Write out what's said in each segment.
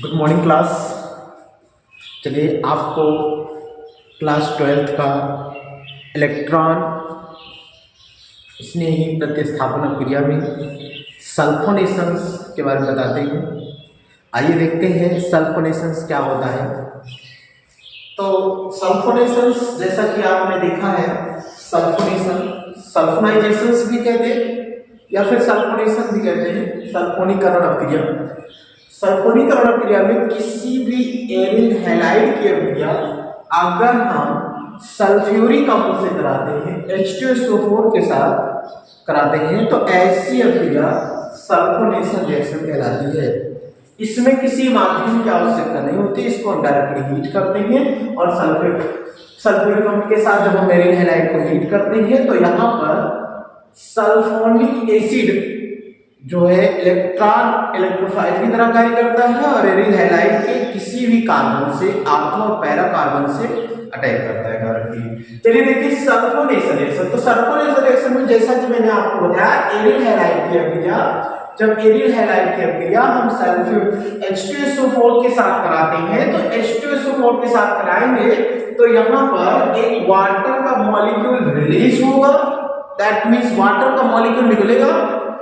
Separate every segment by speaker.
Speaker 1: Good morning class. चलिए आपको class 12th का इलेक्ट्रॉन स्नेही प्रतिस्थापन क्रिया में सल्फोनेशंस के बारे में बताते हैं। आइए देखते हैं सल्फोनेशंस क्या होता है। तो सल्फोनेशंस जैसा कि आपने देखा है, सल्फोनाइजेशंस भी कहते हैं या फिर सल्फोनेशन भी कहते हैं। सल्फोनीकरण अभिक्रिया, सल्फोनीकरण अभिक्रिया में किसी भी एरिल हैलाइड की अभिक्रिया अगर हम सल्फ्यूरिक अम्ल से कराते हैं, H2SO4 के साथ कराते हैं, तो ऐसी अभिक्रिया सल्फोनेशन रिएक्शन कहलाती है। इसमें किसी माध्यम की आवश्यकता नहीं होती, इसको हम डायरेक्टली हीट करते हैं और सल्फ्यूरिक अम्ल के साथ जब हम एरिल हैलाइड को हीट करते हैं तो यहाँ पर सल्फोनिक एसिड जो है इलेक्ट्रोफाइल की तरह कार्य करता है और एरिल हैलाइड के किसी भी कार्बन से, आर्थो और पैरा कार्बन से अटैक करता है डायरेक्टली। चलिए देखिए सल्फोनेशन रिएक्शन। तो सल्फोनेशन रिएक्शन में जैसा कि मैंने आपको बताया, एरिल हैलाइड की अभिक्रिया, जब एरिल हैलाइड की अभिक्रिया हम सल्फ्यूर H2SO4 के साथ कराते हैं, तो H2SO4 के साथ कराएंगे तो यहाँ पर एक वाटर का मॉलिक्यूल रिलीज होगा, दैट मींस वाटर का मॉलिक्यूल निकलेगा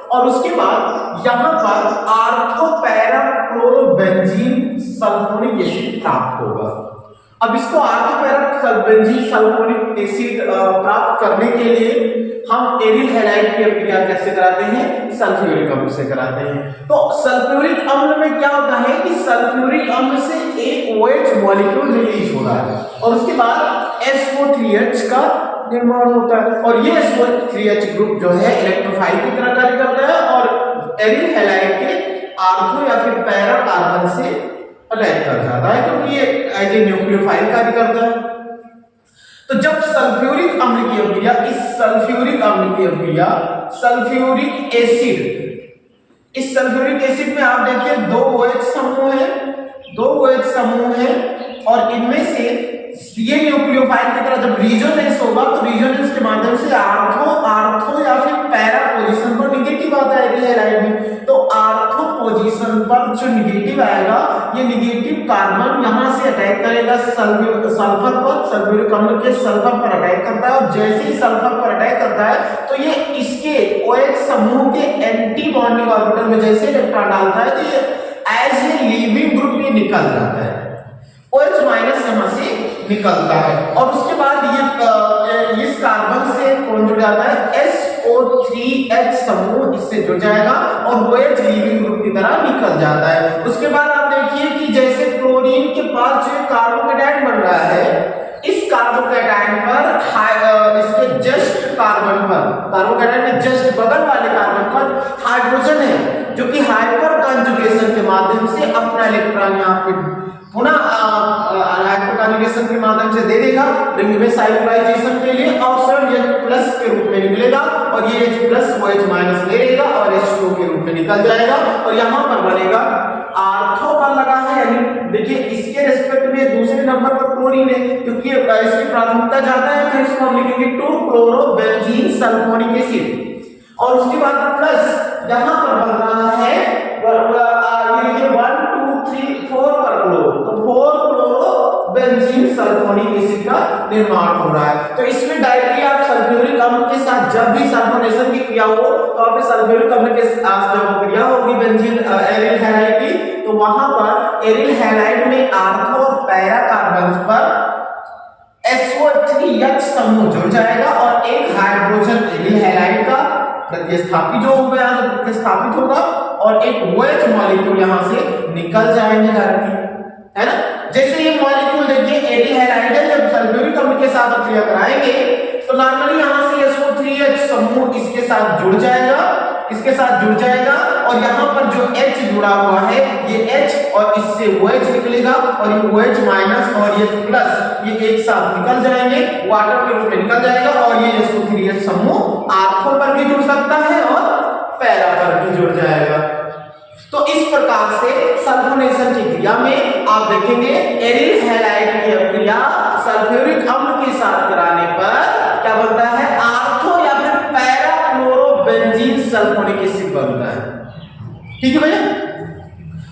Speaker 1: और उसके बाद यहाँ पर ortho para chlorobenzene sulphonic acid प्राप्त होगा। अब इसको ortho para benzene sulphonic acid प्राप्त करने के लिए हम एरिल हैलाइड की अभिक्रिया कैसे कराते हैं? सल्फ्यूरिक अम्ल से कराते हैं। तो सल्फ्यूरिक अम्ल में क्या होता है कि सल्फ्यूरिक अम्ल से एक OH मॉलिक्यूल रिलीज हो रहा है और उसके बाद SO3H का निर्माण होता है और ये SO3H ग्रुप जो है इलेक्ट्रोफाइल की तरह कार्य करता है और एरिल हैलाइड के आर्थो या फिर पैरा कार्बन से अटैक कर जाता है, क्योंकि ये एज ए न्यूक्लियोफाइल कार्य करता है। तो जब सल्फ्यूरिक अम्ल की अभिक्रिया, इस सल्फ्यूरिक अम्ल की अभिक्रिया सल्फ्यूरिक एसिड, इस सल्फ्यूरिक एसिड में आप देखिए दो OH समूह है, दो OH समूह है और इनमें से ये न्यूक्लियोफाइल की तरह जब रेजोनेंस होगा तो रेजोनेंस के माध्यम से आर्थो या फिर पैरा पोजीशन पर निगेटिव आता है एरिल हैलाइड में। तो आर्थो पोजीशन पर जो निगेटिव आएगा, ये निगेटिव कार्बन यहां से अटैक करेगा सल्फर पर, सल्फ्यूरिक अम्ल के सल्फर पर अटैक करता है और जैसे ही सल्फर पर अटैक करता है तो ये इसके OH समूह के एंटी बॉन्डिंग ऑर्बिटल में जैसे इलेक्ट्रॉन डालता है तो ये एज ए लीविंग ग्रुप ये निकल जाता है, OH माइनस यहां से निकलता है और उसके बाद ये इस कार्बन से कौन जुड़ जाता है? SO3H समूह इससे जुड़ जाएगा और OH लीविंग ग्रुप की तरह निकल जाता है। उसके बाद आप देखिए कि जैसे क्लोरीन के पास जो कार्बोकेटायन बन रहा है, इस कार्बोकेटायन पर इसके जस्ट कार्बन पर, कार्बोकेटायन के जस्ट बगल वाले कार्बन पर हाइड्रोजन है जो कि हाइपर कंजुगेशन के माध्यम से अपना इलेक्ट्रॉन यहाँ पे पुनः हाइपर कंजुगेशन के माध्यम से दे देगा रिंग में साइक्लाइजेशन के लिए और सर ये प्लस के रूप में निकलेगा और ये H प्लस OH माइनस ले लेगा और H2 के रूप में निकल जाएगा और यहाँ पर बनेगा आर्थो पर लगा है, यानी देखिए इसके रेस्पेक्ट में दूसरे नंबर पर क्लोरीन है क्योंकि इसकी प्राथमिकता जाता है, तो इसको हम लिखेंगे 2-क्लोरोबेंजीन सल्फोनिक एसिड और उसके बाद प्लस यहाँ पर बन रहा है ये देखिए 1 2 3 4 पर क्लोरो, तो 4-क्लोरोबेंजीन सल्फोनिक एसिड का निर्माण हो रहा है। तो इसमें डायरेक्टली आप सल्फ्यूरिक अम्ल के साथ जब भी सल्फोनेशन की क्रिया हो तो आप सल्फ्यूरिक अम्ल के साथ जब क्रिया होगी बेंजीन एरिल हैलाइड की, तो वहां पर एरिल हैलाइड में आर्थो और पैरा कार्बन पर SO3H समूह जुड़ जाएगा और एक हाइड्रोजन एरिल हैलाइड का प्रतिस्थापित जो होगा, यहाँ प्रतिस्थापित होगा और एक OH मॉलिक्यूल यहाँ से निकल जाएंगे डायरेक्टली, है ना। जैसे ये मॉलिक्यूल देखिए एरिल हैलाइड है, जब सल्फ्यूरिक अम्ल के साथ क्रिया कराएंगे तो नॉर्मली यहाँ से SO3H समूह इसके साथ जुड़ जाएगा, इसके साथ जुड़ जाएगा और यहाँ पर जो H जुड़ा हुआ है ये H और इससे OH निकलेगा और ये OH माइनस और ये प्लस ये एक साथ निकल जाएंगे, वाटर के रूप में निकल जाएगा और ये SO3H समूह आर्थो पर भी जुड़ सकता है और पैरा पर भी जुड़ जाएगा। तो इस प्रकार से सल्फोनेशन की क्रिया में आप देखेंगे एरिल हैलाइड की अभिक्रिया सल्फ्यूरिक अम्ल के साथ कराने पर क्या बनता है? आर्थो या फिर पैरा क्लोरोबेंजीन सल्फोनिक एसिड बनता है। ठीक है भैया,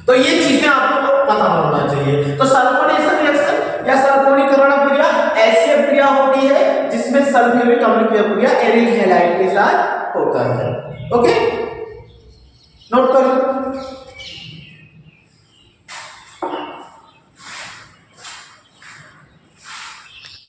Speaker 1: तो ये चीजें आपको पता होना चाहिए। तो सल्फोनेशन रिएक्शन या सल्फोनीकरण क्रिया ऐसी क्रिया होती है जिसमें सल्फ्यूरिक अम्ल की क्रिया एरिल हैलाइड के साथ होता है। ओके, नोट करो।